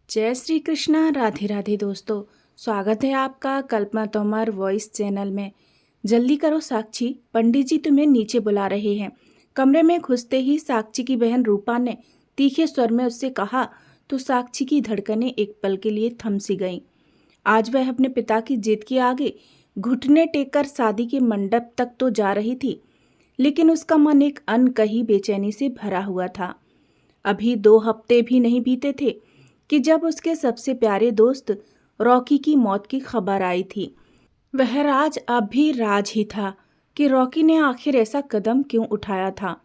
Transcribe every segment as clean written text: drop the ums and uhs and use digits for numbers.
जय श्री कृष्णा। राधे राधे दोस्तों, स्वागत है आपका कल्पना तोमर वॉइस चैनल में। जल्दी करो साक्षी, पंडित जी तुम्हें नीचे बुला रहे हैं। कमरे में घुसते ही साक्षी की बहन रूपा ने तीखे स्वर में उससे कहा तो साक्षी की धड़कनें एक पल के लिए थम सी गईं। आज वह अपने पिता की जिद के आगे घुटने टेककर शादी के मंडप तक तो जा रही थी, लेकिन उसका मन एक अनकही बेचैनी से भरा हुआ था। अभी 2 हफ्ते भी नहीं बीते थे कि जब उसके सबसे प्यारे दोस्त रॉकी की मौत की खबर आई थी। वह राज अब भी राज ही था कि रॉकी ने आखिर ऐसा कदम क्यों उठाया था।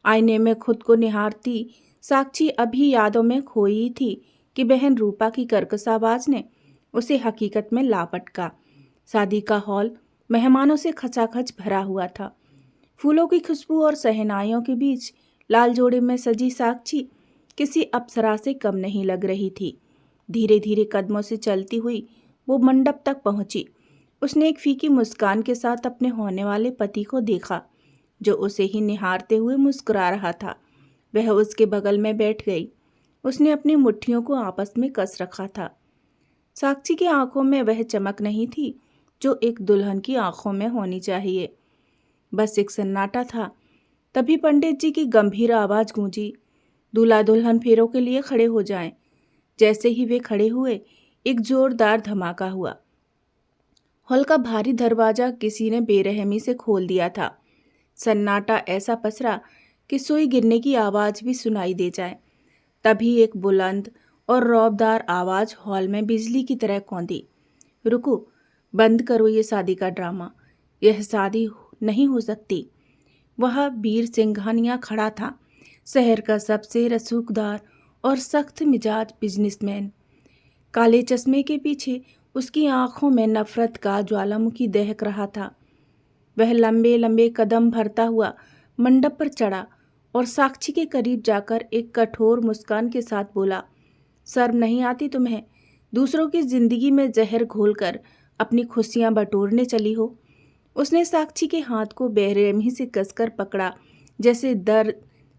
आईने में खुद को निहारती साक्षी अभी यादों में खोई थी कि बहन रूपा की कर्कश आवाज ने उसे हकीकत में लापटका। शादी का हॉल मेहमानों से खचाखच भरा हुआ था। फूलों की खुशबू और शहनाइयों के बीच लाल जोड़े में सजी साक्षी किसी अप्सरा से कम नहीं लग रही थी। धीरे धीरे कदमों से चलती हुई वो मंडप तक पहुंची। उसने एक फीकी मुस्कान के साथ अपने होने वाले पति को देखा, जो उसे ही निहारते हुए मुस्कुरा रहा था। वह उसके बगल में बैठ गई। उसने अपनी मुट्ठियों को आपस में कस रखा था। साक्षी की आंखों में वह चमक नहीं थी जो एक दुल्हन की आंखों में होनी चाहिए। बस एक सन्नाटा था। तभी पंडित जी की गंभीर आवाज गूंजी, दूल्हा दुल्हन फेरों के लिए खड़े हो जाएं। जैसे ही वे खड़े हुए, एक जोरदार धमाका हुआ। हॉल का भारी दरवाजा किसी ने बेरहमी से खोल दिया था। सन्नाटा ऐसा पसरा कि सुई गिरने की आवाज भी सुनाई दे जाए। तभी एक बुलंद और रौबदार आवाज हॉल में बिजली की तरह कौंधी, रुको, बंद करो ये शादी का ड्रामा। यह शादी नहीं हो सकती। वह वीर सिंघानिया खड़ा था, शहर का सबसे रसूखदार और सख्त मिजाज बिजनेसमैन। काले चश्मे के पीछे उसकी आंखों में नफरत का ज्वालामुखी दहक रहा था। वह लंबे लंबे कदम भरता हुआ मंडप पर चढ़ा और साक्षी के करीब जाकर एक कठोर मुस्कान के साथ बोला, शर्म नहीं आती तुम्हें? दूसरों की जिंदगी में जहर घोलकर अपनी खुशियां बटोरने चली हो। उसने साक्षी के हाथ को बेरहमी से कसकर पकड़ा,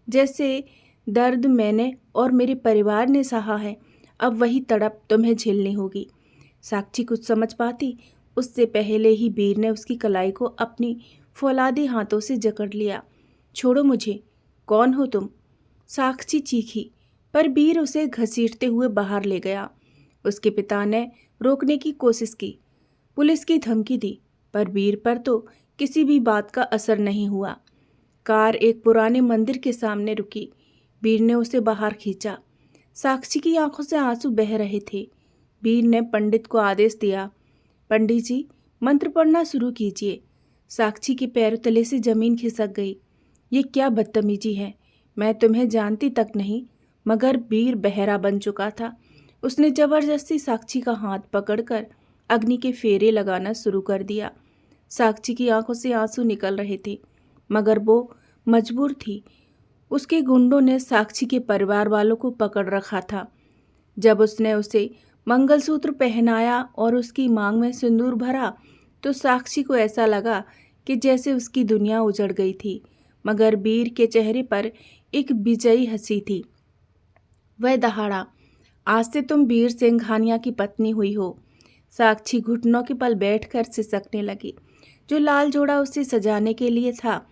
जैसे दर्द मैंने और मेरे परिवार ने सहा है, अब वही तड़प तुम्हें झेलनी होगी। साक्षी कुछ समझ पाती उससे पहले ही वीर ने उसकी कलाई को अपनी फौलादी हाथों से जकड़ लिया। छोड़ो मुझे, कौन हो तुम? साक्षी चीखी, पर वीर उसे घसीटते हुए बाहर ले गया। उसके पिता ने रोकने की कोशिश की, पुलिस की धमकी दी, पर वीर पर तो किसी भी बात का असर नहीं हुआ। कार एक पुराने मंदिर के सामने रुकी। वीर ने उसे बाहर खींचा। साक्षी की आंखों से आंसू बह रहे थे। वीर ने पंडित को आदेश दिया, पंडित जी, मंत्र पढ़ना शुरू कीजिए। साक्षी के पैरों तले से जमीन खिसक गई। ये क्या बदतमीजी है? मैं तुम्हें जानती तक नहीं। मगर वीर बहरा बन चुका था। उसने जबरदस्ती साक्षी का हाथ पकड़कर अग्नि के फेरे लगाना शुरू कर दिया। साक्षी की आंखों से आंसू निकल रहे थे, मगर वो मजबूर थी। उसके गुंडों ने साक्षी के परिवार वालों को पकड़ रखा था। जब उसने उसे मंगलसूत्र पहनाया और उसकी मांग में सिंदूर भरा, तो साक्षी को ऐसा लगा कि जैसे उसकी दुनिया उजड़ गई थी। मगर वीर के चेहरे पर एक विजयी हंसी थी। वह दहाड़ा, आज से तुम वीर सिंघानिया की पत्नी हुई हो। साक्षी घुटनों के बल बैठकर सिसकने लगी। जो लाल जोड़ा उसे सजाने के लिए था,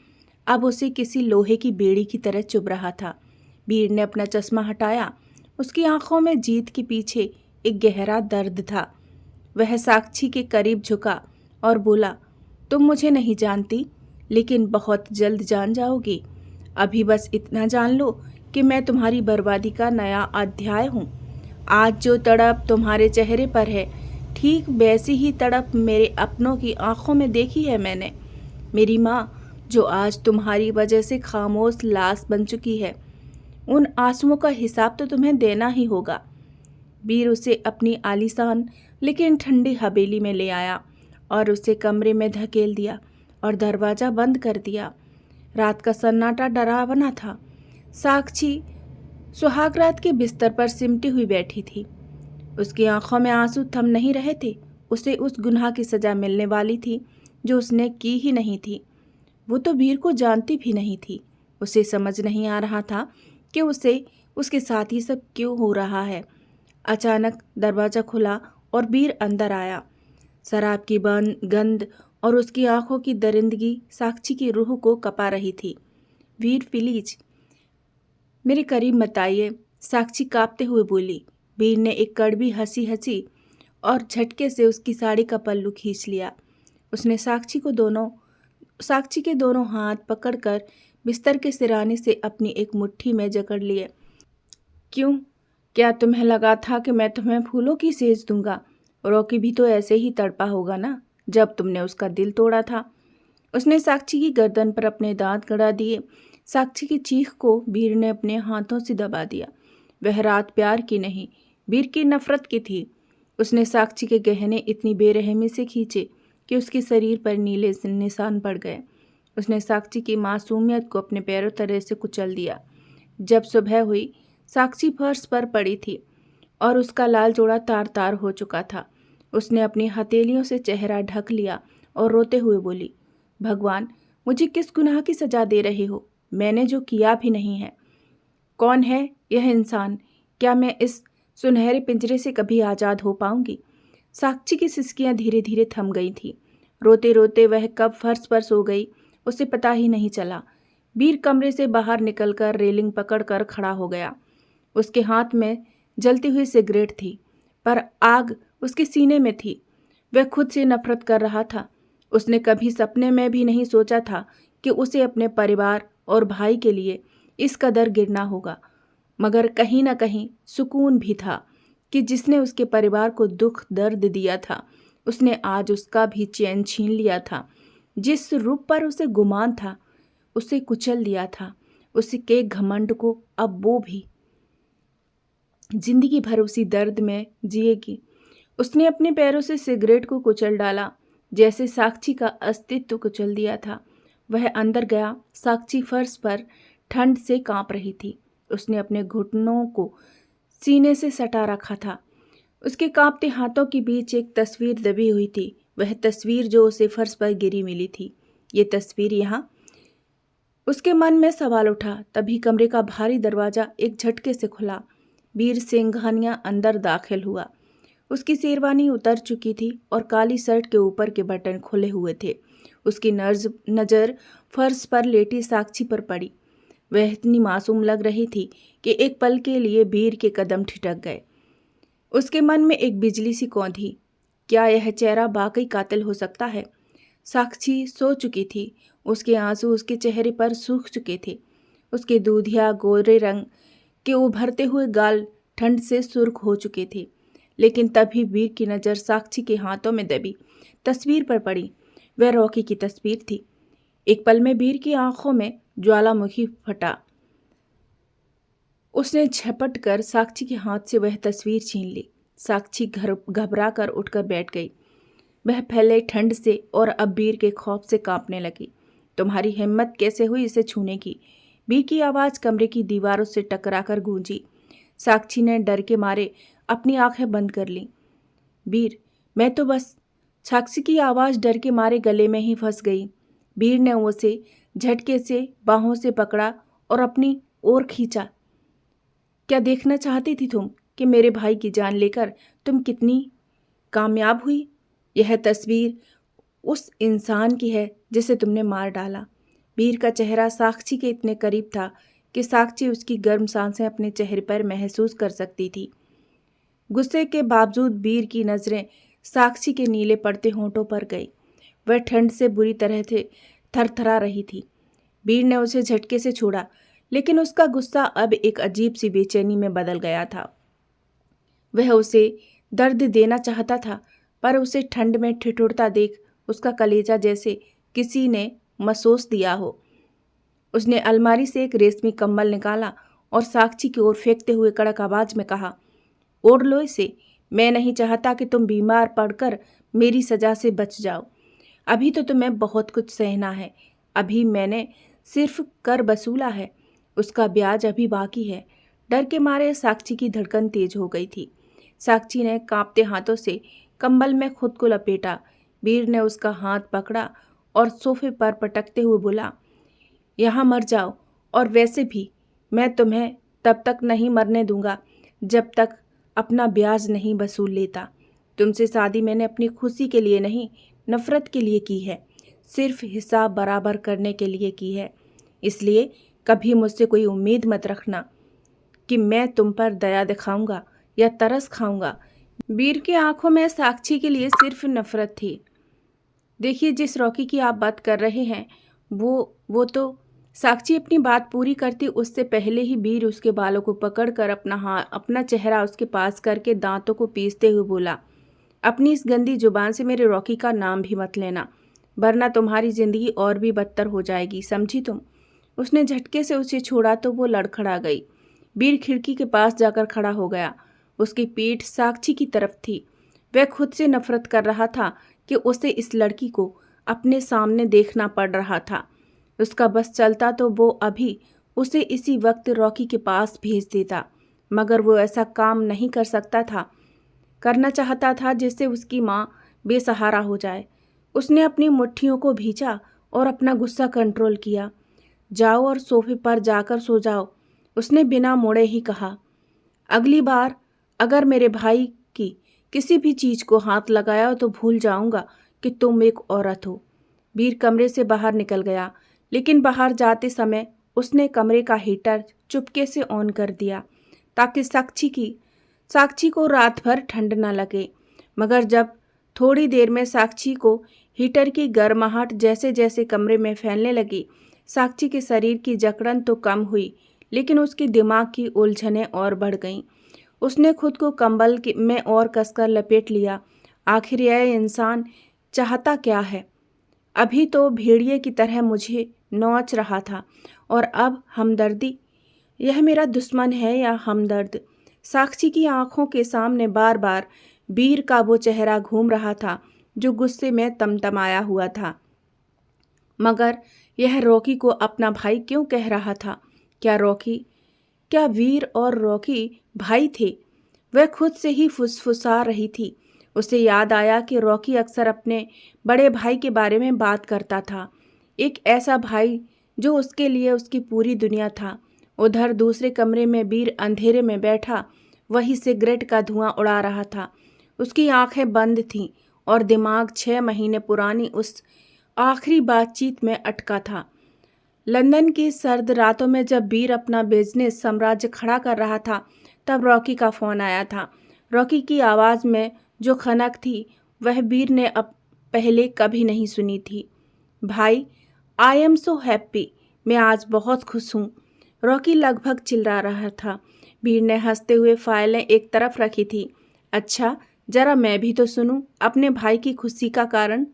अब उसे किसी लोहे की बेड़ी की तरह चुभ रहा था। वीर ने अपना चश्मा हटाया। उसकी आंखों में जीत के पीछे एक गहरा दर्द था। वह साक्षी के करीब झुका और बोला, तुम मुझे नहीं जानती, लेकिन बहुत जल्द जान जाओगी। अभी बस इतना जान लो कि मैं तुम्हारी बर्बादी का नया अध्याय हूँ। आज जो तड़प तुम्हारे चेहरे पर है, ठीक वैसी ही तड़प मेरे अपनों की आंखों में देखी है मैंने। मेरी माँ, जो आज तुम्हारी वजह से खामोश लाश बन चुकी है, उन आंसुओं का हिसाब तो तुम्हें देना ही होगा। वीर उसे अपनी आलीशान लेकिन ठंडी हवेली में ले आया और उसे कमरे में धकेल दिया और दरवाज़ा बंद कर दिया। रात का सन्नाटा डरावना था। साक्षी सुहागरात के बिस्तर पर सिमटी हुई बैठी थी। उसकी आंखों में आंसू थम नहीं रहे थे। उसे उस गुनाह की सज़ा मिलने वाली थी जो उसने की ही नहीं थी। वो तो वीर को जानती भी नहीं थी। उसे समझ नहीं आ रहा था कि उसे उसके साथ ही सब क्यों हो रहा है। अचानक दरवाज़ा खुला और वीर अंदर आया। शराब की गंध और उसकी आंखों की दरिंदगी साक्षी की रूह को कपा रही थी। वीर प्लीज मेरे करीब मत आइए, साक्षी कांपते हुए बोली। वीर ने एक कड़वी हंसी हंसी और झटके से उसकी साड़ी का पल्लू खींच लिया। उसने साक्षी के दोनों हाथ पकड़कर बिस्तर के सिराने से अपनी एक मुट्ठी में जकड़ लिए। क्यों? क्या तुम्हें लगा था कि मैं तुम्हें फूलों की सेज दूंगा? रॉकी भी तो ऐसे ही तड़पा होगा ना जब तुमने उसका दिल तोड़ा था। उसने साक्षी की गर्दन पर अपने दांत गड़ा दिए। साक्षी की चीख को वीर ने अपने हाथों से दबा दिया। वह रात प्यार की नहीं, वीर की नफरत की थी। उसने साक्षी के गहने इतनी बेरहमी से खींचे कि उसके शरीर पर नीले निशान पड़ गए। उसने साक्षी की मासूमियत को अपने पैरों तले से कुचल दिया। जब सुबह हुई, साक्षी फर्श पर पड़ी थी और उसका लाल जोड़ा तार तार हो चुका था। उसने अपनी हथेलियों से चेहरा ढक लिया और रोते हुए बोली, भगवान, मुझे किस गुनाह की सजा दे रहे हो? मैंने जो किया भी नहीं है। कौन है यह इंसान? क्या मैं इस सुनहरे पिंजरे से कभी आज़ाद हो पाऊंगी? साक्षी की सिसकियां धीरे धीरे थम गई थी। रोते रोते वह कब फर्श पर सो गई उसे पता ही नहीं चला। वीर कमरे से बाहर निकलकर रेलिंग पकड़कर खड़ा हो गया। उसके हाथ में जलती हुई सिगरेट थी, पर आग उसके सीने में थी। वह खुद से नफरत कर रहा था। उसने कभी सपने में भी नहीं सोचा था कि उसे अपने परिवार और भाई के लिए इस कदर गिरना होगा। मगर कहीं ना कहीं सुकून भी था कि जिसने उसके परिवार को दुख दर्द दिया था, उसने आज उसका भी चैन छीन लिया था। जिस रूप पर उसे गुमान था, उसे कुचल दिया था। उसके घमंड को अब वो भी जिंदगी भर उसी दर्द में जिएगी। उसने अपने पैरों से सिगरेट को कुचल डाला, जैसे साक्षी का अस्तित्व कुचल दिया था। वह अंदर गया। साक्षी फर्श पर ठंड से कांप रही थी। उसने अपने घुटनों को सीने से सटा रखा था। उसके कांपते हाथों के बीच एक तस्वीर दबी हुई थी, वह तस्वीर जो उसे फर्श पर गिरी मिली थी। ये तस्वीर यहाँ। उसके मन में सवाल उठा। तभी कमरे का भारी दरवाजा एक झटके से खुला। वीर सिंघानिया अंदर दाखिल हुआ। उसकी शेरवानी उतर चुकी थी और काली शर्ट के ऊपर के बटन खुले हुए थे। उसकी नज़र फर्श पर लेटी साक्षी पर पड़ी। वह इतनी मासूम लग रही थी कि एक पल के लिए वीर के कदम ठिठक गए। उसके मन में एक बिजली सी कौंधी। क्या यह चेहरा वाकई कातिल हो सकता है? साक्षी सो चुकी थी। उसके आंसू उसके चेहरे पर सूख चुके थे। उसके दूधिया गोरे रंग के उभरते हुए गाल ठंड से सुर्ख हो चुके थे। लेकिन तभी वीर की नज़र साक्षी के हाथों में दबी तस्वीर पर पड़ी। वह रॉकी की तस्वीर थी। एक पल में वीर की आंखों में ज्वालामुखी फटा। उसने झपट कर साक्षी के हाथ से वह तस्वीर छीन ली। साक्षी घबरा कर उठकर बैठ गई। वह पहले ठंड से और अब वीर के खौफ से कांपने लगी। तुम्हारी हिम्मत कैसे हुई इसे छूने की? वीर की आवाज़ कमरे की दीवारों से टकराकर गूंजी। साक्षी ने डर के मारे अपनी आंखें बंद कर लीं। वीर, मैं तो बस। साक्षी की आवाज़ डर के मारे गले में ही फंस गई। वीर ने उसे झटके से बाहों से पकड़ा और अपनी ओर खींचा। क्या देखना चाहती थी तुम कि मेरे भाई की जान लेकर तुम कितनी कामयाब हुई? यह तस्वीर उस इंसान की है जिसे तुमने मार डाला। वीर का चेहरा साक्षी के इतने करीब था कि साक्षी उसकी गर्म सांसें अपने चेहरे पर महसूस कर सकती थी। गुस्से के बावजूद वीर की नज़रें साक्षी के नीले पड़ते होंठों पर गई। वह ठंड से बुरी तरह से थरथरा रही थी। वीर ने उसे झटके से छोड़ा, लेकिन उसका गुस्सा अब एक अजीब सी बेचैनी में बदल गया था। वह उसे दर्द देना चाहता था, पर उसे ठंड में ठिठुरता देख उसका कलेजा जैसे किसी ने मसोस दिया हो। उसने अलमारी से एक रेशमी कंबल निकाला और साक्षी की ओर फेंकते हुए कड़क आवाज में कहा, ओढ़ लो इसे। मैं नहीं चाहता कि तुम बीमार पड़कर मेरी सजा से बच जाओ। अभी तो तुम्हें बहुत कुछ सहना है। अभी मैंने सिर्फ कर वसूला है, उसका ब्याज अभी बाकी है। डर के मारे साक्षी की धड़कन तेज हो गई थी। साक्षी ने कांपते हाथों से कंबल में खुद को लपेटा। वीर ने उसका हाथ पकड़ा और सोफे पर पटकते हुए बोला, यहाँ मर जाओ, और वैसे भी मैं तुम्हें तब तक नहीं मरने दूंगा जब तक अपना ब्याज नहीं वसूल लेता। तुमसे शादी मैंने अपनी खुशी के लिए नहीं, नफ़रत के लिए की है, सिर्फ हिसाब बराबर करने के लिए की है। इसलिए कभी मुझसे कोई उम्मीद मत रखना कि मैं तुम पर दया दिखाऊंगा या तरस खाऊंगा। वीर की आंखों में साक्षी के लिए सिर्फ नफ़रत थी। देखिए, जिस रॉकी की आप बात कर रहे हैं वो तो साक्षी अपनी बात पूरी करती उससे पहले ही वीर उसके बालों को पकड़कर अपना चेहरा उसके पास करके दांतों को पीसते हुए बोला, अपनी इस गंदी जुबान से मेरे रॉकी का नाम भी मत लेना, वरना तुम्हारी ज़िंदगी और भी बदतर हो जाएगी, समझी तुम। उसने झटके से उसे छोड़ा तो वो लड़खड़ा गई। वीर खिड़की के पास जाकर खड़ा हो गया। उसकी पीठ साक्षी की तरफ थी। वह खुद से नफरत कर रहा था कि उसे इस लड़की को अपने सामने देखना पड़ रहा था। उसका बस चलता तो वो अभी उसे इसी वक्त रॉकी के पास भेज देता, मगर वो ऐसा काम नहीं कर सकता था। करना चाहता था जिससे उसकी माँ बेसहारा हो जाए। उसने अपनी मुट्ठियों को भींचा और अपना गुस्सा कंट्रोल किया। जाओ और सोफे पर जाकर सो जाओ, उसने बिना मोड़े ही कहा। अगली बार अगर मेरे भाई की किसी भी चीज़ को हाथ लगाया तो भूल जाऊंगा कि तुम एक औरत हो। वीर कमरे से बाहर निकल गया, लेकिन बाहर जाते समय उसने कमरे का हीटर चुपके से ऑन कर दिया ताकि साक्षी को रात भर ठंड न लगे। मगर जब थोड़ी देर में साक्षी को हीटर की गर्माहट जैसे जैसे कमरे में फैलने लगी, साक्षी के शरीर की जकड़न तो कम हुई, लेकिन उसके दिमाग की उलझनें और बढ़ गईं। उसने खुद को कंबल में और कसकर लपेट लिया। आखिर यह इंसान चाहता क्या है? अभी तो भेड़िए की तरह मुझे नोच रहा था और अब हमदर्दी। यह मेरा दुश्मन है या हमदर्द? साक्षी की आंखों के सामने बार बार वीर का वो चेहरा घूम रहा था जो गुस्से में तमतमाया हुआ था। मगर यह रॉकी को अपना भाई क्यों कह रहा था? क्या वीर और रॉकी भाई थे? वह खुद से ही फुसफुसा रही थी। उसे याद आया कि रॉकी अक्सर अपने बड़े भाई के बारे में बात करता था, एक ऐसा भाई जो उसके लिए उसकी पूरी दुनिया था। उधर दूसरे कमरे में वीर अंधेरे में बैठा वही सिगरेट का धुआं उड़ा रहा था। उसकी आंखें बंद थीं और दिमाग 6 महीने पुरानी उस आखिरी बातचीत में अटका था। लंदन की सर्द रातों में जब वीर अपना बिजनेस साम्राज्य खड़ा कर रहा था, तब रॉकी का फ़ोन आया था। रॉकी की आवाज़ में जो खनक थी वह वीर ने अब पहले कभी नहीं सुनी थी। भाई, आई एम सो हैप्पी, मैं आज बहुत खुश हूँ, रॉकी लगभग चिल्ला रहा था। वीर ने हंसते हुए फाइलें एक तरफ रखी थी। अच्छा, जरा मैं भी तो सुनूं अपने भाई की खुशी का कारण।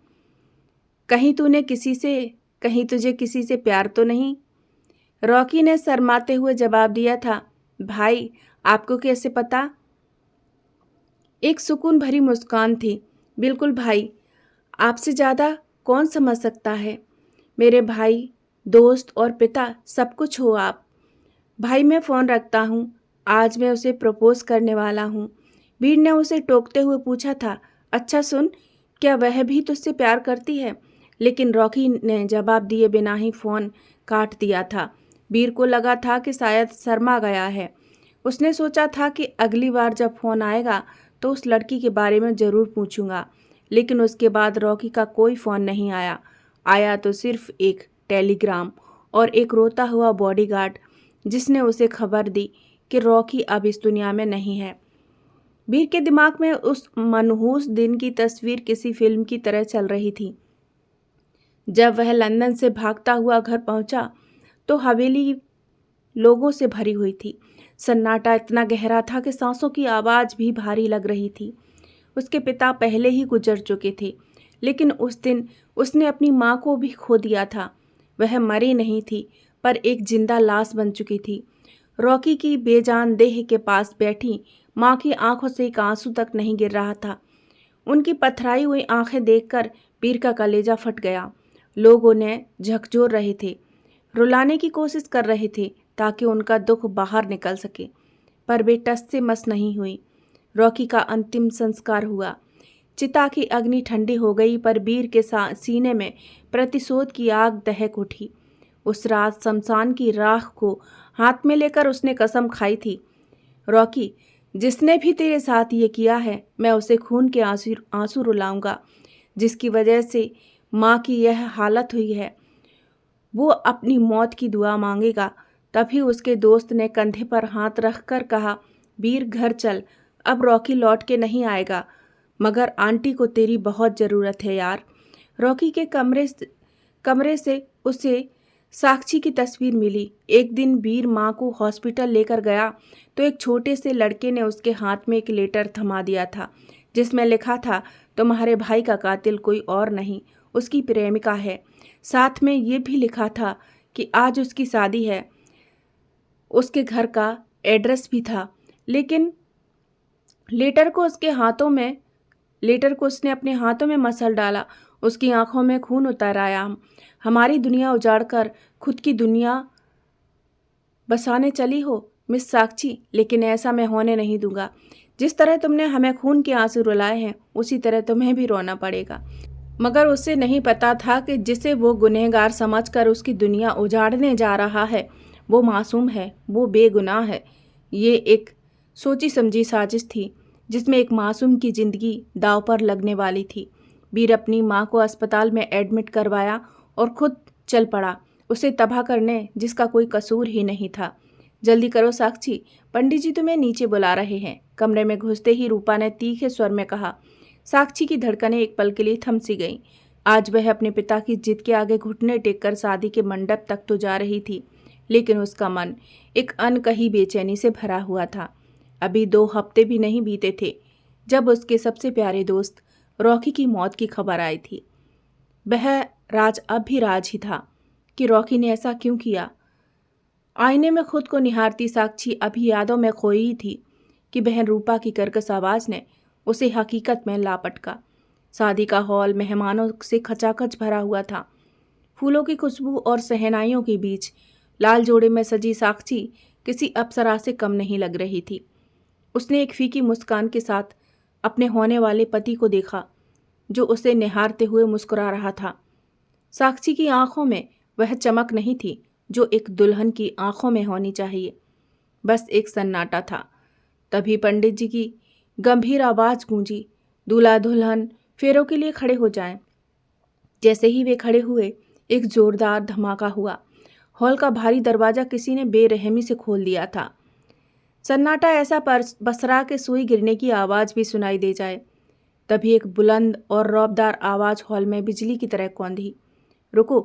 कहीं तुझे किसी से प्यार तो नहीं? रॉकी ने शर्माते हुए जवाब दिया था। भाई, आपको कैसे पता? एक सुकून भरी मुस्कान थी। बिल्कुल भाई, आपसे ज़्यादा कौन समझ सकता है? मेरे भाई, दोस्त और पिता सब कुछ हो आप। भाई, मैं फ़ोन रखता हूँ, आज मैं उसे प्रपोज करने वाला हूँ। वीर ने उसे टोकते हुए पूछा था। अच्छा सुन, क्या वह भी तुझसे प्यार करती है? लेकिन रॉकी ने जवाब दिए बिना ही फ़ोन काट दिया था। वीर को लगा था कि शायद शर्मा गया है। उसने सोचा था कि अगली बार जब फ़ोन आएगा तो उस लड़की के बारे में ज़रूर पूछूंगा, लेकिन उसके बाद रॉकी का कोई फ़ोन नहीं आया। आया तो सिर्फ एक टेलीग्राम और एक रोता हुआ बॉडीगार्ड जिसने उसे खबर दी कि रॉकी अब इस दुनिया में नहीं है। वीर के दिमाग में उस मनहूस दिन की तस्वीर किसी फिल्म की तरह चल रही थी। जब वह लंदन से भागता हुआ घर पहुंचा तो हवेली लोगों से भरी हुई थी। सन्नाटा इतना गहरा था कि सांसों की आवाज़ भी भारी लग रही थी। उसके पिता पहले ही गुजर चुके थे, लेकिन उस दिन उसने अपनी माँ को भी खो दिया था। वह मरी नहीं थी, पर एक जिंदा लाश बन चुकी थी। रॉकी की बेजान देह के पास बैठी माँ की आंखों से एक आंसू तक नहीं गिर रहा था। उनकी पथराई हुई आंखें देखकर वीर का कलेजा फट गया। लोग उन्हें झकझोर रहे थे, रुलाने की कोशिश कर रहे थे ताकि उनका दुख बाहर निकल सके, पर वे टस से मस नहीं हुई। रॉकी का अंतिम संस्कार हुआ। चिता की अग्नि ठंडी हो गई, पर वीर के सीने में प्रतिशोध की आग दहक उठी। उस रात शमशान की राख को हाथ में लेकर उसने कसम खाई थी, रॉकी, जिसने भी तेरे साथ ये किया है मैं उसे खून के आंसू रुलाऊंगा। जिसकी वजह से माँ की यह हालत हुई है वो अपनी मौत की दुआ मांगेगा। तभी उसके दोस्त ने कंधे पर हाथ रखकर कहा, वीर घर चल, अब रॉकी लौट के नहीं आएगा, मगर आंटी को तेरी बहुत ज़रूरत है यार। रॉकी के कमरे से उसे साक्षी की तस्वीर मिली। एक दिन वीर माँ को हॉस्पिटल लेकर गया तो एक छोटे से लड़के ने उसके हाथ में एक लेटर थमा दिया था जिसमें लिखा था, तुम्हारे भाई का कातिल कोई और नहीं, उसकी प्रेमिका है। साथ में ये भी लिखा था कि आज उसकी शादी है। उसके घर का एड्रेस भी था। लेकिन लेटर को उसने अपने हाथों में मसल डाला। उसकी आंखों में खून उतर आया। हमारी दुनिया उजाड़कर खुद की दुनिया बसाने चली हो मिस साक्षी, लेकिन ऐसा मैं होने नहीं दूंगा। जिस तरह तुमने हमें खून के आंसू रुलाए हैं उसी तरह तुम्हें भी रोना पड़ेगा। मगर उसे नहीं पता था कि जिसे वो गुनहगार समझकर उसकी दुनिया उजाड़ने जा रहा है वो मासूम है, वो बेगुनाह है। ये एक सोची समझी साजिश थी जिसमें एक मासूम की जिंदगी दांव पर लगने वाली थी। वीर अपनी माँ को अस्पताल में एडमिट करवाया और खुद चल पड़ा उसे तबाह करने जिसका कोई कसूर ही नहीं था। जल्दी करो साक्षी, पंडित जी तुम्हें नीचे बुला रहे हैं। कमरे में घुसते ही रूपा ने तीखे स्वर में कहा। साक्षी की धड़कनें एक पल के लिए थम सी गईं। आज वह अपने पिता की जिद के आगे घुटने टेककर शादी के मंडप तक तो जा रही थी, लेकिन उसका मन एक अनकही बेचैनी से भरा हुआ था। अभी 2 हफ्ते भी नहीं बीते थे जब उसके सबसे प्यारे दोस्त रॉकी की मौत की खबर आई थी। वह राज अब भी राज ही था कि रॉकी ने ऐसा क्यों किया। आईने में खुद को निहारती साक्षी अभी यादों में खोई ही थी कि बहन रूपा की कर्कश आवाज ने उसे हकीकत में लापटका। शादी का हॉल मेहमानों से खचाखच भरा हुआ था। फूलों की खुशबू और शहनाइयों के बीच लाल जोड़े में सजी साक्षी किसी अप्सरा से कम नहीं लग रही थी। उसने एक फीकी मुस्कान के साथ अपने होने वाले पति को देखा जो उसे निहारते हुए मुस्कुरा रहा था। साक्षी की आंखों में वह चमक नहीं थी जो एक दुल्हन की आंखों में होनी चाहिए। बस एक सन्नाटा था। तभी पंडित जी की गंभीर आवाज गूंजी, दूल्हा दुल्हन फेरों के लिए खड़े हो जाएं। जैसे ही वे खड़े हुए एक जोरदार धमाका हुआ। हॉल का भारी दरवाजा किसी ने बेरहमी से खोल दिया था। सन्नाटा ऐसा बसरा के सुई गिरने की आवाज भी सुनाई दे जाए। तभी एक बुलंद और रौबदार आवाज हॉल में बिजली की तरह कौंधी, रुको,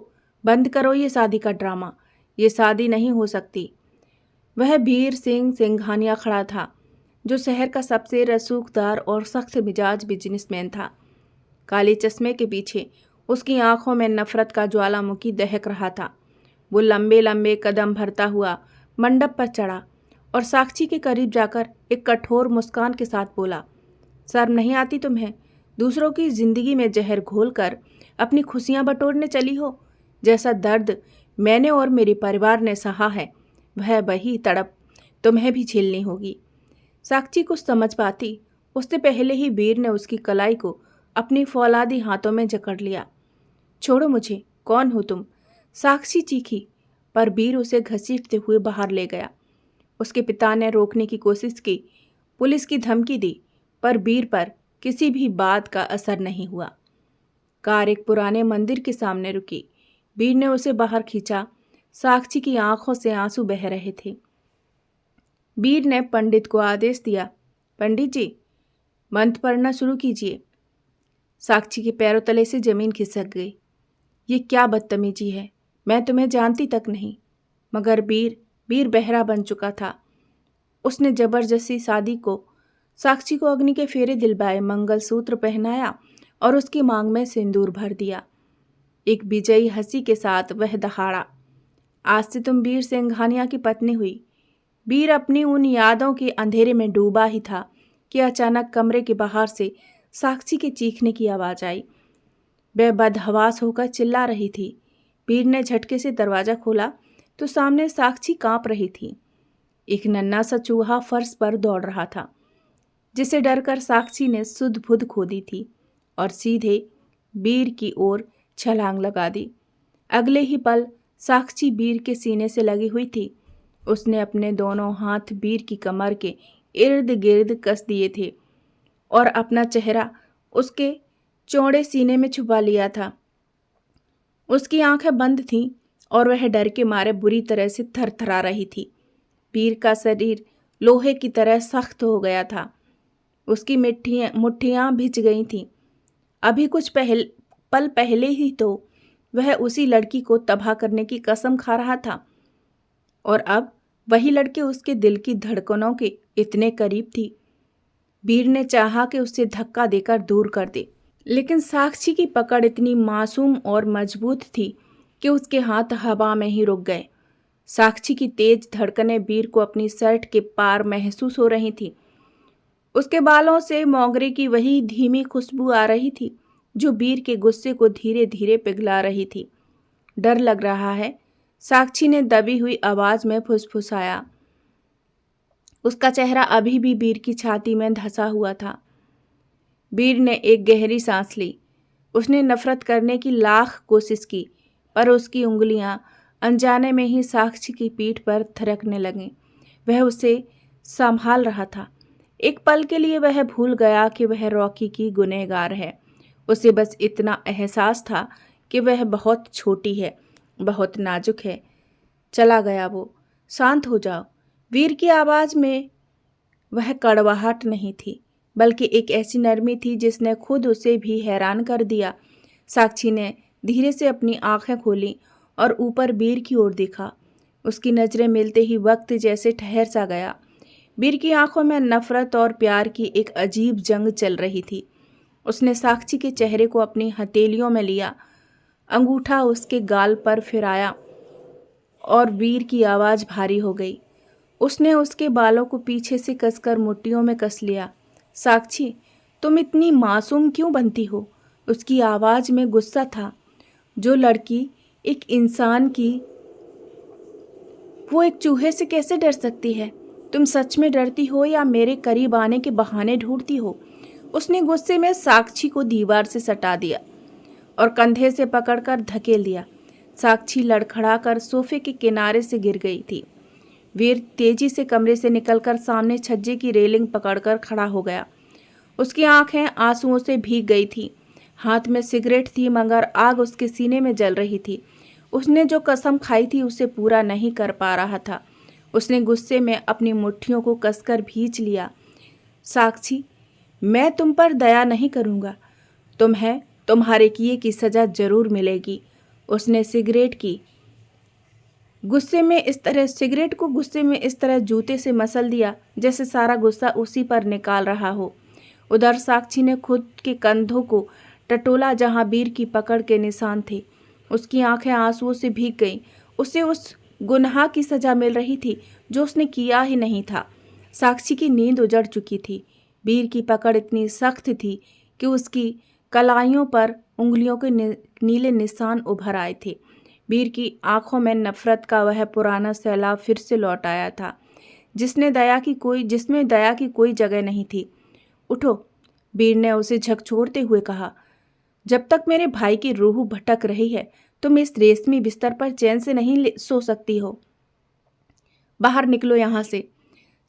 बंद करो ये शादी का ड्रामा, ये शादी नहीं हो सकती। वह वीर सिंह सिंघानिया खड़ा था जो शहर का सबसे रसूखदार और सख्त मिजाज बिजनेसमैन था। काले चश्मे के पीछे उसकी आंखों में नफरत का ज्वालामुखी दहक रहा था। वो लंबे लंबे कदम भरता हुआ मंडप पर चढ़ा और साक्षी के करीब जाकर एक कठोर मुस्कान के साथ बोला, शर्म नहीं आती तुम्हें? दूसरों की जिंदगी में जहर घोलकर अपनी खुशियां बटोरने चली हो। जैसा दर्द मैंने और मेरे परिवार ने सहा है वह वही तड़प तुम्हें भी झेलनी होगी। साक्षी कुछ समझ पाती उससे पहले ही वीर ने उसकी कलाई को अपनी फौलादी हाथों में जकड़ लिया। छोड़ो मुझे, कौन हो तुम? साक्षी चीखी, पर वीर उसे घसीटते हुए बाहर ले गया। उसके पिता ने रोकने की कोशिश की, पुलिस की धमकी दी, पर वीर पर किसी भी बात का असर नहीं हुआ। कार एक पुराने मंदिर के सामने रुकी। वीर ने उसे बाहर खींचा। साक्षी की आंखों से आंसू बह रहे थे। वीर ने पंडित को आदेश दिया, पंडित जी, मंत्र पढ़ना शुरू कीजिए। साक्षी के पैरों तले से जमीन खिसक गई। ये क्या बदतमीजी है, मैं तुम्हें जानती तक नहीं। मगर वीर बहरा बन चुका था। उसने जबरदस्ती साक्षी को अग्नि के फेरे दिलवाए, मंगलसूत्र पहनाया और उसकी मांग में सिंदूर भर दिया। एक विजयी हंसी के साथ वह दहाड़ा, आज से तुम वीर सिंघानिया की पत्नी हुई। वीर अपनी उन यादों के अंधेरे में डूबा ही था कि अचानक कमरे के बाहर से साक्षी के चीखने की आवाज़ आई। वह बदहवास होकर चिल्ला रही थी। वीर ने झटके से दरवाज़ा खोला तो सामने साक्षी कांप रही थी। एक नन्हा सा चूहा फर्श पर दौड़ रहा था जिसे डरकर साक्षी ने सुध बुध खो दी थी और सीधे वीर की ओर छलांग लगा दी। अगले ही पल साक्षी वीर के सीने से लगी हुई थी। उसने अपने दोनों हाथ वीर की कमर के इर्द गिर्द कस दिए थे और अपना चेहरा उसके चौड़े सीने में छुपा लिया था। उसकी आंखें बंद थीं और वह डर के मारे बुरी तरह से थरथरा रही थी। वीर का शरीर लोहे की तरह सख्त हो गया था। उसकी मुट्ठियां भिज गई थीं। अभी कुछ पल पहले ही तो वह उसी लड़की को तबाह करने की कसम खा रहा था और अब वही लड़की उसके दिल की धड़कनों के इतने करीब थी। वीर ने चाहा कि उसे धक्का देकर दूर कर दे, लेकिन साक्षी की पकड़ इतनी मासूम और मजबूत थी कि उसके हाथ हवा में ही रुक गए। साक्षी की तेज धड़कनें वीर को अपनी शर्ट के पार महसूस हो रही थी। उसके बालों से मोगरे की वही धीमी खुशबू आ रही थी जो वीर के गुस्से को धीरे धीरे पिघला रही थी। डर लग रहा है, साक्षी ने दबी हुई आवाज में फुसफुसाया। उसका चेहरा अभी भी वीर की छाती में धंसा हुआ था। वीर ने एक गहरी सांस ली। उसने नफरत करने की लाख कोशिश की, पर उसकी उंगलियां अनजाने में ही साक्षी की पीठ पर थिरकने लगीं। वह उसे संभाल रहा था। एक पल के लिए वह भूल गया कि वह रॉकी की गुनहगार है। उसे बस इतना एहसास था कि वह बहुत छोटी है, बहुत नाजुक है। चला गया वो। शांत हो जाओ। वीर की आवाज़ में वह कड़वाहट नहीं थी, बल्कि एक ऐसी नरमी थी जिसने खुद उसे भी हैरान कर दिया। साक्षी ने धीरे से अपनी आंखें खोली और ऊपर वीर की ओर देखा। उसकी नज़रें मिलते ही वक्त जैसे ठहर सा गया। वीर की आंखों में नफरत और प्यार की एक अजीब जंग चल रही थी। उसने साक्षी के चेहरे को अपनी हथेलियों में लिया, अंगूठा उसके गाल पर फिराया और वीर की आवाज़ भारी हो गई। उसने उसके बालों को पीछे से कसकर मुट्ठियों में कस लिया। साक्षी, तुम इतनी मासूम क्यों बनती हो? उसकी आवाज़ में गुस्सा था। जो लड़की एक इंसान की, वो एक चूहे से कैसे डर सकती है? तुम सच में डरती हो या मेरे करीब आने के बहाने ढूंढती हो? उसने गुस्से में साक्षी को दीवार से सटा दिया और कंधे से पकड़कर धकेल दिया। साक्षी लड़खड़ाकर सोफे के किनारे से गिर गई थी। वीर तेजी से कमरे से निकलकर सामने छज्जे की रेलिंग पकड़कर खड़ा हो गया। उसकी आंखें आंसुओं से भीग गई थी। हाथ में सिगरेट थी, मगर आग उसके सीने में जल रही थी। उसने जो कसम खाई थी उसे पूरा नहीं कर पा रहा था। उसने गुस्से में अपनी मुट्ठियों को कसकर भींच लिया। साक्षी, मैं तुम पर दया नहीं करूँगा। तुम्हें तुम्हारे किए की सज़ा जरूर मिलेगी। उसने सिगरेट को गुस्से में इस तरह जूते से मसल दिया जैसे सारा गुस्सा उसी पर निकाल रहा हो। उधर साक्षी ने खुद के कंधों को टटोला जहां वीर की पकड़ के निशान थे। उसकी आंखें आंसुओं से भीग गईं। उसे उस गुनाह की सजा मिल रही थी जो उसने किया ही नहीं था। साक्षी की नींद उजड़ चुकी थी। वीर की पकड़ इतनी सख्त थी कि उसकी कलाइयों पर उंगलियों के नीले निशान उभर आए थे। वीर की आंखों में नफरत का वह पुराना सैलाब फिर से लौट आया था, जिसमें दया की कोई जगह नहीं थी। उठो, वीर ने उसे झकझोरते हुए कहा। जब तक मेरे भाई की रूह भटक रही है, तुम इस रेशमी बिस्तर पर चैन से नहीं सो सकती हो। बाहर निकलो यहाँ से।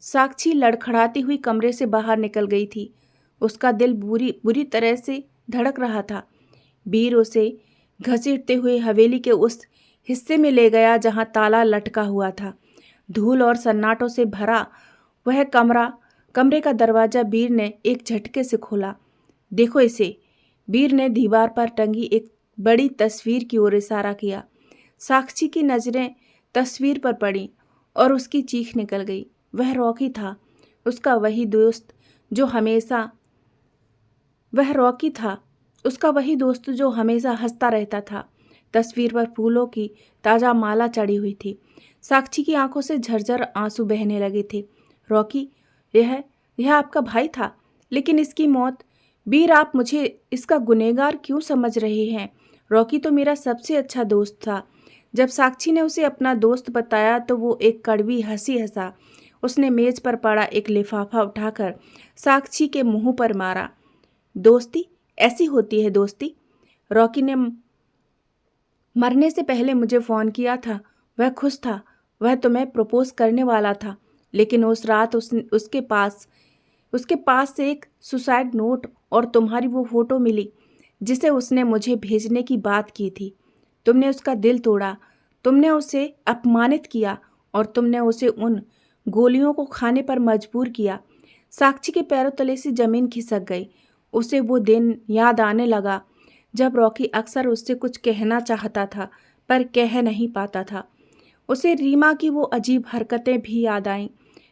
साक्षी लड़खड़ाती हुई कमरे से बाहर निकल गई थी। उसका दिल बुरी तरह से धड़क रहा था। वीर उसे घसीटते हुए हवेली के उस हिस्से में ले गया जहां ताला लटका हुआ था। धूल और सन्नाटों से भरा वह कमरे का दरवाजा वीर ने एक झटके से खोला। देखो इसे। वीर ने दीवार पर टंगी एक बड़ी तस्वीर की ओर इशारा किया। साक्षी की नजरें तस्वीर पर पड़ी और उसकी चीख निकल गई। वह रॉकी था, उसका वही दोस्त जो हमेशा हंसता रहता था। तस्वीर पर फूलों की ताज़ा माला चढ़ी हुई थी। साक्षी की आंखों से झरझर आंसू बहने लगे थे। रॉकी, यह आपका भाई था, लेकिन इसकी मौत। वीर, आप मुझे इसका गुनहगार क्यों समझ रहे हैं? रॉकी तो मेरा सबसे अच्छा दोस्त था। जब साक्षी ने उसे अपना दोस्त बताया तो वो एक कड़वी हंसी हंसा। उसने मेज पर पड़ा एक लिफाफा उठाकर साक्षी के मुंह पर मारा। दोस्ती ऐसी होती है दोस्ती। रॉकी ने मरने से पहले मुझे फ़ोन किया था। वह खुश था। वह तुम्हें प्रपोज करने वाला था, लेकिन उस रात उसके पास से एक सुसाइड नोट और तुम्हारी वो फोटो मिली जिसे उसने मुझे भेजने की बात की थी। तुमने उसका दिल तोड़ा, तुमने उसे अपमानित किया और तुमने उसे उन गोलियों को खाने पर मजबूर किया। साक्षी के पैरों तले से जमीन खिसक गई। उसे वो दिन याद आने लगा जब रॉकी अक्सर उससे कुछ कहना चाहता था पर कह नहीं पाता था। उसे रीमा की वो अजीब हरकतें भी याद आईं।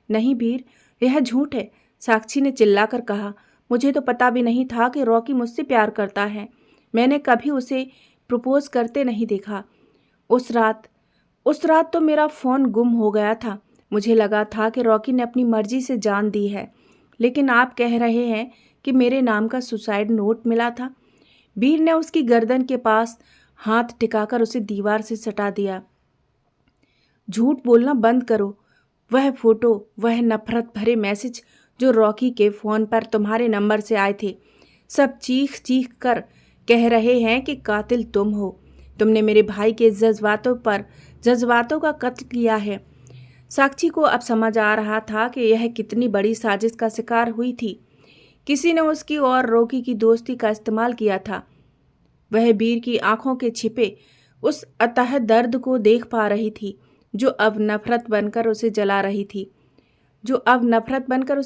नहीं वीर, यह झूठ है, साक्षी ने चिल्लाकर कहा। मुझे तो पता भी नहीं था कि रॉकी मुझसे प्यार करता है। मैंने कभी उसे प्रपोज करते नहीं देखा। उस रात तो मेरा फ़ोन गुम हो गया था। मुझे लगा था कि रॉकी ने अपनी मर्जी से जान दी है, लेकिन आप कह रहे हैं कि मेरे नाम का सुसाइड नोट मिला था। वीर ने उसकी गर्दन के पास हाथ टिकाकर उसे दीवार से सटा दिया। झूठ बोलना बंद करो। वह फोटो, वह नफरत भरे मैसेज जो रॉकी के फ़ोन पर तुम्हारे नंबर से आए थे, सब चीख चीख कर कह रहे हैं कि कातिल तुम हो। तुमने मेरे भाई के जज्बातों का कत्ल किया है। साक्षी को अब समझ आ रहा था कि यह कितनी बड़ी साजिश का शिकार हुई थी। किसी ने उसकी और रॉकी की दोस्ती का इस्तेमाल किया था। वह वीर की आंखों के छिपे उस अतः दर्द को देख पा रही थी जो अब नफरत बनकर उसे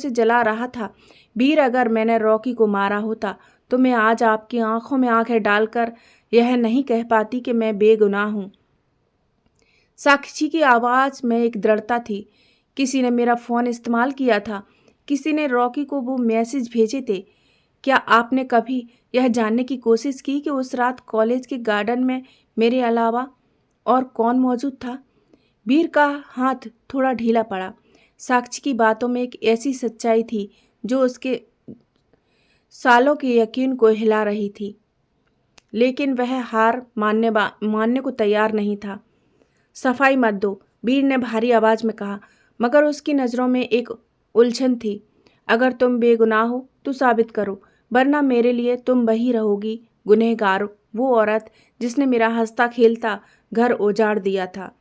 जला रहा था। वीर, अगर मैंने रॉकी को मारा होता तो मैं आज आपकी आंखों में आंखें डालकर यह नहीं कह पाती कि मैं बेगुनाह हूँ। साक्षी की आवाज़ में एक दृढ़ता थी। किसी ने मेरा फ़ोन इस्तेमाल किया था, किसी ने रॉकी को वो मैसेज भेजे थे। क्या आपने कभी यह जानने की कोशिश की कि उस रात कॉलेज के गार्डन में मेरे अलावा और कौन मौजूद था? वीर का हाथ थोड़ा ढीला पड़ा। साक्षी की बातों में एक ऐसी सच्चाई थी जो उसके सालों के यकीन को हिला रही थी, लेकिन वह हार मानने को तैयार नहीं था। सफाई मत दो, वीर ने भारी आवाज में कहा, मगर उसकी नज़रों में एक उलझन थी। अगर तुम बेगुनाह हो तो साबित करो, वरना मेरे लिए तुम वही रहोगी, गुनहगार, वो औरत जिसने मेरा हंसता खेलता घर उजाड़ दिया था।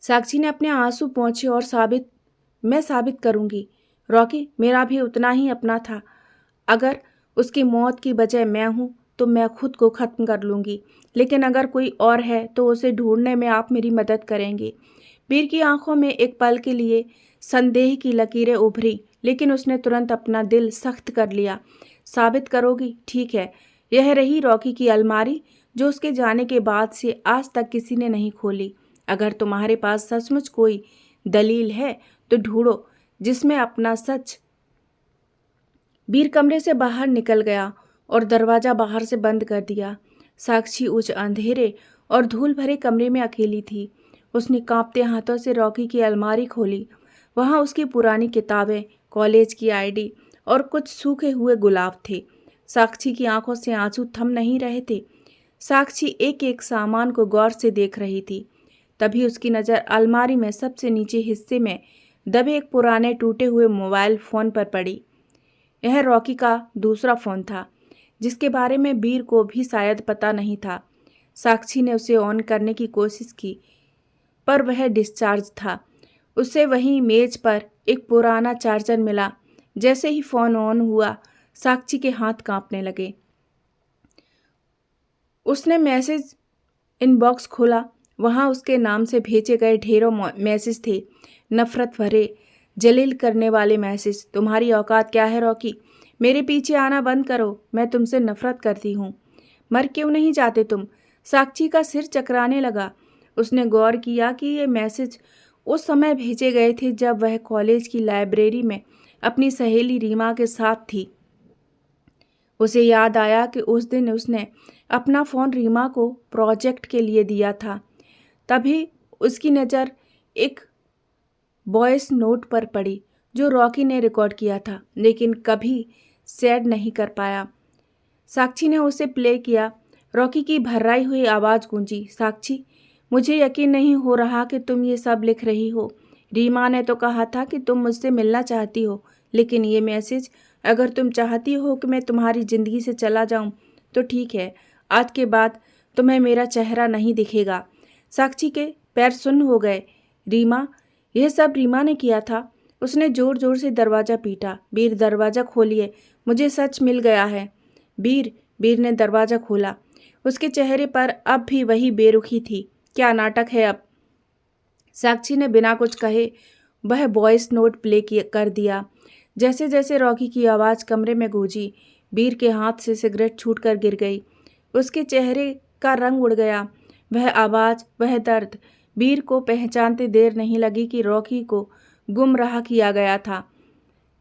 साक्षी ने अपने आंसू पोंछे और मैं साबित करूंगी। रॉकी मेरा भी उतना ही अपना था। अगर उसकी मौत की वजह मैं हूं तो मैं खुद को ख़त्म कर लूँगी, लेकिन अगर कोई और है तो उसे ढूंढने में आप मेरी मदद करेंगे। वीर की आंखों में एक पल के लिए संदेह की लकीरें उभरी, लेकिन उसने तुरंत अपना दिल सख्त कर लिया। साबित करोगी? ठीक है। यह रही रॉकी की अलमारी जो उसके जाने के बाद से आज तक किसी ने नहीं खोली। अगर तुम्हारे पास सचमुच कोई दलील है तो ढूंढो जिसमें अपना सच। वीर कमरे से बाहर निकल गया और दरवाज़ा बाहर से बंद कर दिया। साक्षी उस अंधेरे और धूल भरे कमरे में अकेली थी। उसने कांपते हाथों से रॉकी की अलमारी खोली। वहाँ उसकी पुरानी किताबें, कॉलेज की आईडी और कुछ सूखे हुए गुलाब थे। साक्षी की आंखों से आंसू थम नहीं रहे थे। साक्षी एक एक सामान को गौर से देख रही थी। तभी उसकी नज़र अलमारी में सबसे नीचे हिस्से में दबे एक पुराने टूटे हुए मोबाइल फ़ोन पर पड़ी। यह रॉकी का दूसरा फ़ोन था, जिसके बारे में वीर को भी शायद पता नहीं था। साक्षी ने उसे ऑन करने की कोशिश की, पर वह डिस्चार्ज था। उसे वहीं मेज पर एक पुराना चार्जर मिला। जैसे ही फ़ोन ऑन हुआ, साक्षी के हाथ कांपने लगे। उसने मैसेज इनबॉक्स खोला। वहाँ उसके नाम से भेजे गए ढेरों मैसेज थे, नफ़रत भरे, जलील करने वाले मैसेज। तुम्हारी औकात क्या है रॉकी? मेरे पीछे आना बंद करो, मैं तुमसे नफ़रत करती हूँ। मर क्यों नहीं जाते तुम? साक्षी का सिर चकराने लगा। उसने गौर किया कि ये मैसेज उस समय भेजे गए थे जब वह कॉलेज की लाइब्रेरी में अपनी सहेली रीमा के साथ थी। उसे याद आया कि उस दिन उसने अपना फ़ोन रीमा को प्रोजेक्ट के लिए दिया था। तभी उसकी नज़र एक वॉइस नोट पर पड़ी जो रॉकी ने रिकॉर्ड किया था, लेकिन कभी सेंड नहीं कर पाया। साक्षी ने उसे प्ले किया। रॉकी की भर्राई हुई आवाज़ गूंजी, साक्षी, मुझे यकीन नहीं हो रहा कि तुम ये सब लिख रही हो। रीमा ने तो कहा था कि तुम मुझसे मिलना चाहती हो, लेकिन ये मैसेज, अगर तुम चाहती हो कि मैं तुम्हारी ज़िंदगी से चला जाऊं, तो ठीक है, आज के बाद तुम्हें मेरा चेहरा नहीं दिखेगा। साक्षी के पैर सुन्न हो गए। रीमा, यह सब रीमा ने किया था। उसने जोर जोर से दरवाज़ा पीटा। बीर, दरवाज़ा खोलिए, मुझे सच मिल गया है। बीर ने दरवाज़ा खोला। उसके चेहरे पर अब भी वही बेरुखी थी। क्या नाटक है अब? साक्षी ने बिना कुछ कहे वह वॉइस नोट प्ले कर दिया। जैसे जैसे रॉकी की आवाज़ कमरे में गूंजी, बीर के हाथ से सिगरेट छूटकर गिर गई। उसके चेहरे का रंग उड़ गया। वह आवाज़, वह दर्द। बीर को पहचानते देर नहीं लगी कि रॉकी को गुमराह किया गया था।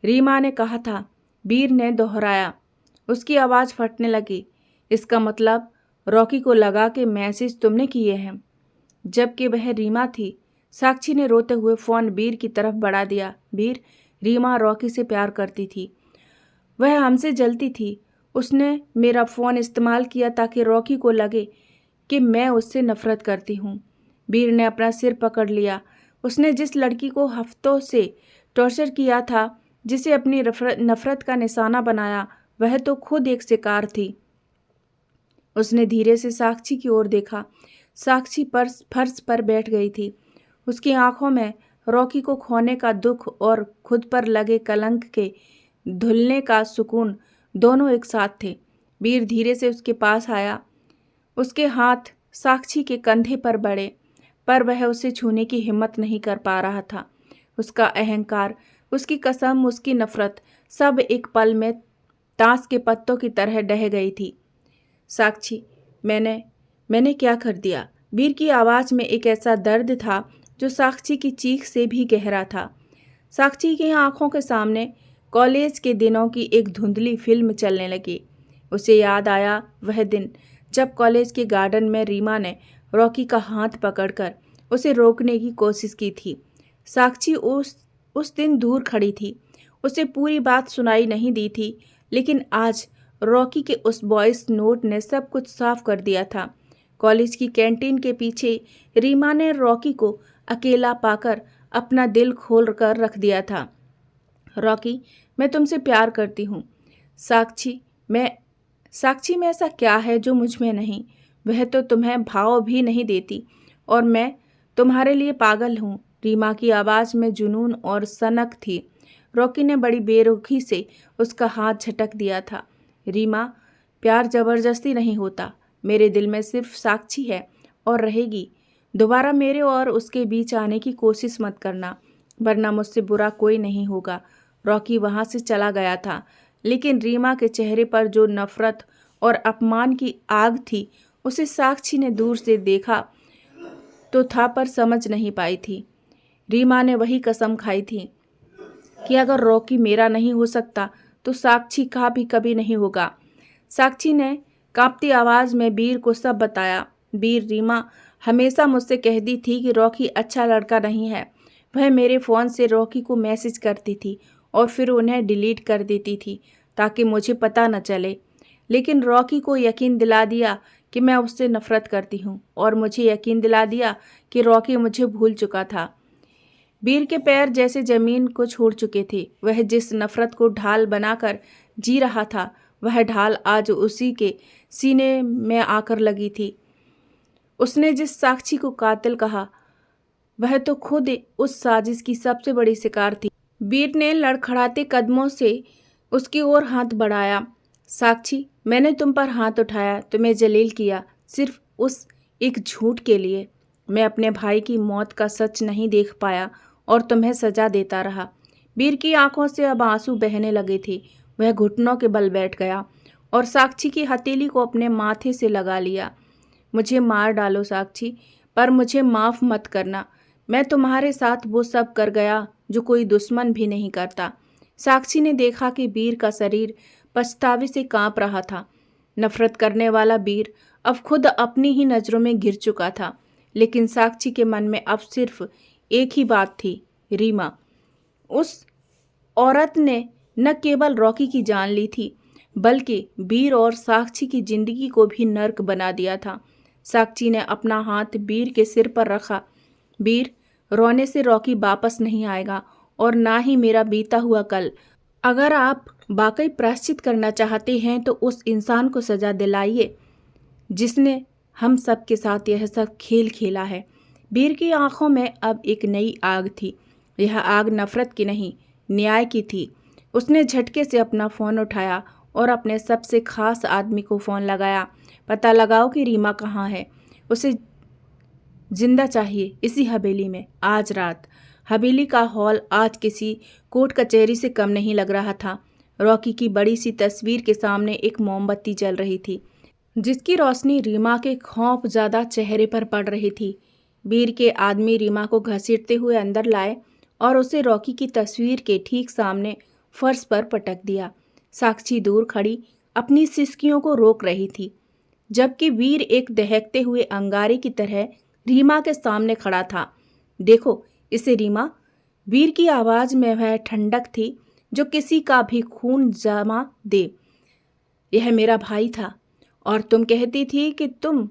रीमा ने कहा था, बीर ने दोहराया। उसकी आवाज़ फटने लगी। इसका मतलब रॉकी को लगा कि मैसेज तुमने किए हैं, जबकि वह रीमा थी। साक्षी ने रोते हुए फ़ोन बीर की तरफ बढ़ा दिया। बीर, रीमा रॉकी से प्यार करती थी, वह हमसे जलती थी। उसने मेरा फ़ोन इस्तेमाल किया ताकि रॉकी को लगे कि मैं उससे नफ़रत करती हूँ। बीर ने अपना सिर पकड़ लिया। उसने जिस लड़की को हफ्तों से टॉर्चर किया था, जिसे अपनी नफ़रत का निशाना बनाया, वह तो खुद एक शिकार थी। उसने धीरे से साक्षी की ओर देखा। साक्षी फर्श पर बैठ गई थी। उसकी आंखों में रॉकी को खोने का दुख और खुद पर लगे कलंक के धुलने का सुकून दोनों एक साथ थे। बीर धीरे से उसके पास आया। उसके हाथ साक्षी के कंधे पर बढ़े, पर वह उसे छूने की हिम्मत नहीं कर पा रहा था। उसका अहंकार, उसकी कसम, उसकी नफरत सब एक पल में ताश के पत्तों की तरह ढह गई थी। साक्षी, मैंने क्या कर दिया? बीर की आवाज़ में एक ऐसा दर्द था जो साक्षी की चीख से भी गहरा था। साक्षी की आंखों के सामने कॉलेज के दिनों की एक धुंधली फिल्म चलने लगी। उसे याद आया वह दिन जब कॉलेज के गार्डन में रीमा ने रॉकी का हाथ पकड़कर उसे रोकने की कोशिश की थी। साक्षी उस दिन दूर खड़ी थी। उसे पूरी बात सुनाई नहीं दी थी, लेकिन आज रॉकी के उस वॉइस नोट ने सब कुछ साफ कर दिया था। कॉलेज की कैंटीन के पीछे रीमा ने रॉकी को अकेला पाकर अपना दिल खोल कर रख दिया था। रॉकी, मैं तुमसे प्यार करती हूँ। साक्षी में ऐसा क्या है जो मुझ में नहीं? वह तो तुम्हें भाव भी नहीं देती और मैं तुम्हारे लिए पागल हूँ। रीमा की आवाज़ में जुनून और सनक थी। रॉकी ने बड़ी बेरुखी से उसका हाथ झटक दिया था। रीमा, प्यार जबरदस्ती नहीं होता। मेरे दिल में सिर्फ साक्षी है और रहेगी। दोबारा मेरे और उसके बीच आने की कोशिश मत करना, वरना मुझसे बुरा कोई नहीं होगा। रॉकी वहाँ से चला गया था, लेकिन रीमा के चेहरे पर जो नफरत और अपमान की आग थी, उसे साक्षी ने दूर से देखा तो था, पर समझ नहीं पाई थी। रीमा ने वही कसम खाई थी कि अगर रॉकी मेरा नहीं हो सकता तो साक्षी का भी कभी नहीं होगा। साक्षी ने कांपती आवाज़ में बीर को सब बताया। बीर, रीमा हमेशा मुझसे कहती थी कि रॉकी अच्छा लड़का नहीं है। वह मेरे फ़ोन से रॉकी को मैसेज करती थी और फिर उन्हें डिलीट कर देती थी ताकि मुझे पता न चले। लेकिन रॉकी को यकीन दिला दिया कि मैं उससे नफ़रत करती हूँ और मुझे यकीन दिला दिया कि रॉकी मुझे भूल चुका था। बीर के पैर जैसे ज़मीन को छोड़ चुके थे। वह जिस नफ़रत को ढाल बनाकर जी रहा था, वह ढाल आज उसी के सीने में आकर लगी थी। उसने जिस साक्षी को कातिल कहा, वह तो खुद उस साजिश की सबसे बड़ी शिकार थी। बीर ने लड़खड़ाते कदमों से उसकी ओर हाथ बढ़ाया। साक्षी, मैंने तुम पर हाथ उठाया, तुम्हें जलील किया, सिर्फ उस एक झूठ के लिए। मैं अपने भाई की मौत का सच नहीं देख पाया और तुम्हें सजा देता रहा। बीर की आंखों से अब आंसू बहने लगे थे। वह घुटनों के बल बैठ गया और साक्षी की हथेली को अपने माथे से लगा लिया। मुझे मार डालो साक्षी, पर मुझे माफ़ मत करना। मैं तुम्हारे साथ वो सब कर गया जो कोई दुश्मन भी नहीं करता। साक्षी ने देखा कि बीर का शरीर पछतावे से कांप रहा था। नफरत करने वाला बीर अब खुद अपनी ही नज़रों में गिर चुका था। लेकिन साक्षी के मन में अब सिर्फ एक ही बात थी, रीमा। उस औरत ने न केवल रॉकी की जान ली थी, बल्कि बीर और साक्षी की जिंदगी को भी नर्क बना दिया था। साक्षी ने अपना हाथ बीर के सिर पर रखा। बीर, रोने से रॉकी वापस नहीं आएगा और ना ही मेरा बीता हुआ कल। अगर आप वाकई प्रायश्चित करना चाहते हैं तो उस इंसान को सज़ा दिलाइए जिसने हम सब के साथ यह सब खेल खेला है। वीर की आंखों में अब एक नई आग थी। यह आग नफरत की नहीं, न्याय की थी। उसने झटके से अपना फ़ोन उठाया और अपने सबसे खास आदमी को फ़ोन लगाया। पता लगाओ कि रीमा कहाँ है। उसे जिंदा चाहिए, इसी हवेली में, आज रात। हवेली का हॉल आज किसी कोर्ट कचहरी से कम नहीं लग रहा था। रॉकी की बड़ी सी तस्वीर के सामने एक मोमबत्ती जल रही थी, जिसकी रोशनी रीमा के खौफज़दा चेहरे पर पड़ रही थी। वीर के आदमी रीमा को घसीटते हुए अंदर लाए और उसे रॉकी की तस्वीर के ठीक सामने फर्श पर पटक दिया। साक्षी दूर खड़ी अपनी सिसकियों को रोक रही थी, जबकि वीर एक दहकते हुए अंगारे की तरह रीमा के सामने खड़ा था। देखो इसे रीमा। वीर की आवाज़ में वह ठंडक थी जो किसी का भी खून जमा दे। यह मेरा भाई था और तुम कहती थी कि तुम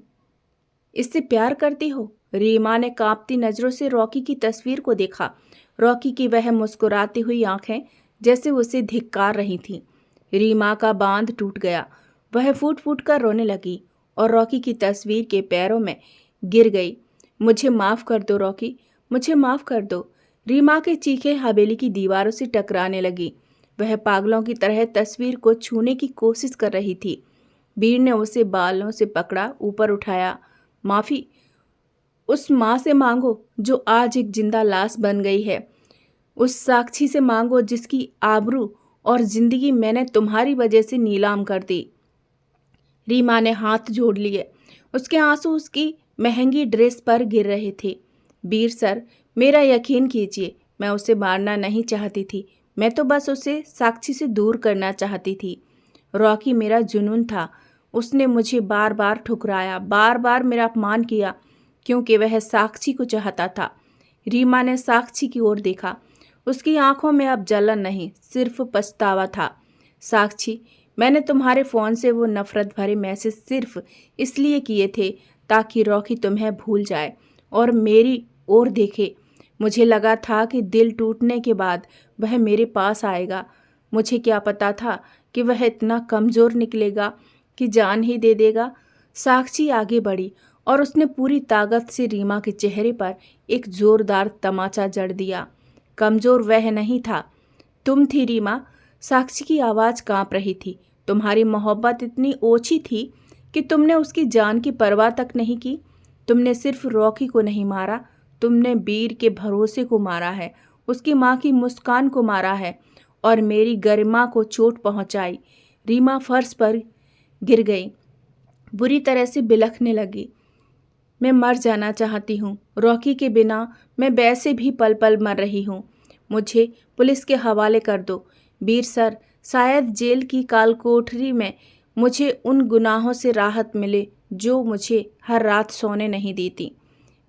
इससे प्यार करती हो। रीमा ने कांपती नज़रों से रॉकी की तस्वीर को देखा। रॉकी की वह मुस्कुराती हुई आंखें जैसे उसे धिक्कार रही थीं। रीमा का बांध टूट गया। वह फूट फूट कर रोने लगी और रॉकी की तस्वीर के पैरों में गिर गई। मुझे माफ़ कर दो रॉकी, मुझे माफ़ कर दो। रीमा की चीखें हवेली की दीवारों से टकराने लगी। वह पागलों की तरह तस्वीर को छूने की कोशिश कर रही थी। वीर ने उसे बालों से पकड़ा, ऊपर उठाया। माफ़ी उस माँ से मांगो जो आज एक जिंदा लाश बन गई है। उस साक्षी से मांगो जिसकी आबरू और जिंदगी मैंने तुम्हारी वजह से नीलाम कर दी। रीमा ने हाथ जोड़ लिए। उसके आंसू उसकी महंगी ड्रेस पर गिर रहे थे। वीर सर, मेरा यकीन कीजिए, मैं उसे मारना नहीं चाहती थी। मैं तो बस उसे साक्षी से दूर करना चाहती थी। रॉकी मेरा जुनून था। उसने मुझे बार बार ठुकराया, बार बार मेरा अपमान किया, क्योंकि वह साक्षी को चाहता था। रीमा ने साक्षी की ओर देखा। उसकी आंखों में अब जलन नहीं, सिर्फ पछतावा था। साक्षी, मैंने तुम्हारे फ़ोन से वो नफ़रत भरे मैसेज सिर्फ इसलिए किए थे ताकि रॉकी तुम्हें भूल जाए और मेरी ओर देखे। मुझे लगा था कि दिल टूटने के बाद वह मेरे पास आएगा। मुझे क्या पता था कि वह इतना कमज़ोर निकलेगा कि जान ही दे देगा। साक्षी आगे बढ़ी और उसने पूरी ताकत से रीमा के चेहरे पर एक ज़ोरदार तमाचा जड़ दिया। कमज़ोर वह नहीं था, तुम थी रीमा। साक्षी की आवाज़ कांप रही थी। तुम्हारी मोहब्बत इतनी ओछी थी कि तुमने उसकी जान की परवाह तक नहीं की। तुमने सिर्फ रॉकी को नहीं मारा, तुमने वीर के भरोसे को मारा है, उसकी माँ की मुस्कान को मारा है और मेरी गरिमा को चोट पहुँचाई। रीमा फर्श पर गिर गई, बुरी तरह से बिलखने लगी। मैं मर जाना चाहती हूँ। रॉकी के बिना मैं वैसे भी पल पल मर रही हूँ। मुझे पुलिस के हवाले कर दो। वीर सर, शायद जेल की काल कोठरी में मुझे उन गुनाहों से राहत मिले जो मुझे हर रात सोने नहीं देती।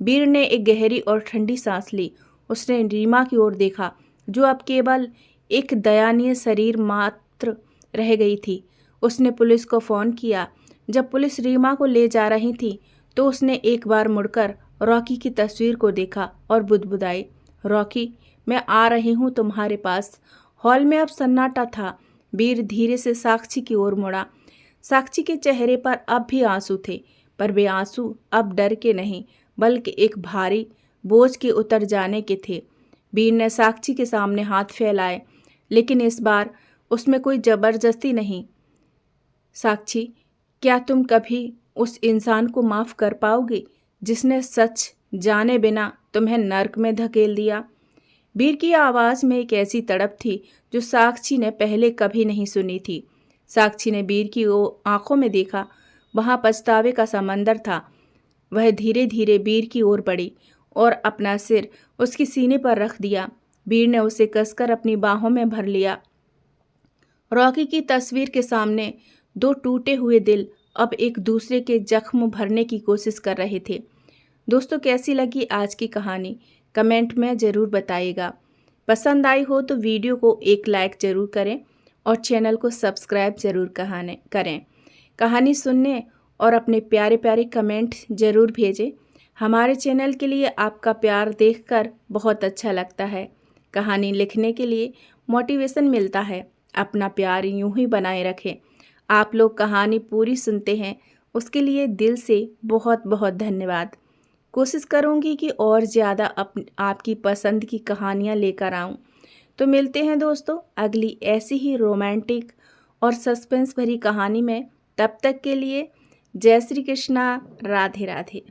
वीर ने एक गहरी और ठंडी सांस ली। उसने रीमा की ओर देखा, जो अब केवल एक दयनीय शरीर मात्र रह गई थी। उसने पुलिस को फ़ोन किया। जब पुलिस रीमा को ले जा रही थी तो उसने एक बार मुड़कर रॉकी की तस्वीर को देखा और बुदबुदाई, रॉकी, मैं आ रही हूँ तुम्हारे पास। हॉल में अब सन्नाटा था। वीर धीरे से साक्षी की ओर मुड़ा। साक्षी के चेहरे पर अब भी आंसू थे, पर वे आंसू अब डर के नहीं, बल्कि एक भारी बोझ के उतर जाने के थे। वीर ने साक्षी के सामने हाथ फैलाए, लेकिन इस बार उसमें कोई ज़बरदस्ती नहीं। साक्षी, क्या तुम कभी उस इंसान को माफ़ कर पाओगे जिसने सच जाने बिना तुम्हें नर्क में धकेल दिया? वीर की आवाज़ में एक ऐसी तड़प थी जो साक्षी ने पहले कभी नहीं सुनी थी। साक्षी ने वीर की आंखों में देखा। वहाँ पछतावे का समंदर था। वह धीरे धीरे वीर की ओर बढ़ी और अपना सिर उसके सीने पर रख दिया। वीर ने उसे कसकर अपनी बाहों में भर लिया। रॉकी की तस्वीर के सामने दो टूटे हुए दिल अब एक दूसरे के जख्म भरने की कोशिश कर रहे थे। दोस्तों, कैसी लगी आज की कहानी कमेंट में ज़रूर बताइएगा। पसंद आई हो तो वीडियो को एक लाइक ज़रूर करें और चैनल को सब्सक्राइब ज़रूर करें। कहानी सुनने और अपने प्यारे प्यारे कमेंट ज़रूर भेजें। हमारे चैनल के लिए आपका प्यार देखकर बहुत अच्छा लगता है। कहानी लिखने के लिए मोटिवेशन मिलता है। अपना प्यार यूं ही बनाए रखें। आप लोग कहानी पूरी सुनते हैं, उसके लिए दिल से बहुत बहुत धन्यवाद। कोशिश करूँगी कि और ज़्यादा आपकी पसंद की कहानियाँ लेकर आऊँ। तो मिलते हैं दोस्तों अगली ऐसी ही रोमांटिक और सस्पेंस भरी कहानी में। तब तक के लिए जय श्री कृष्णा, राधे राधे।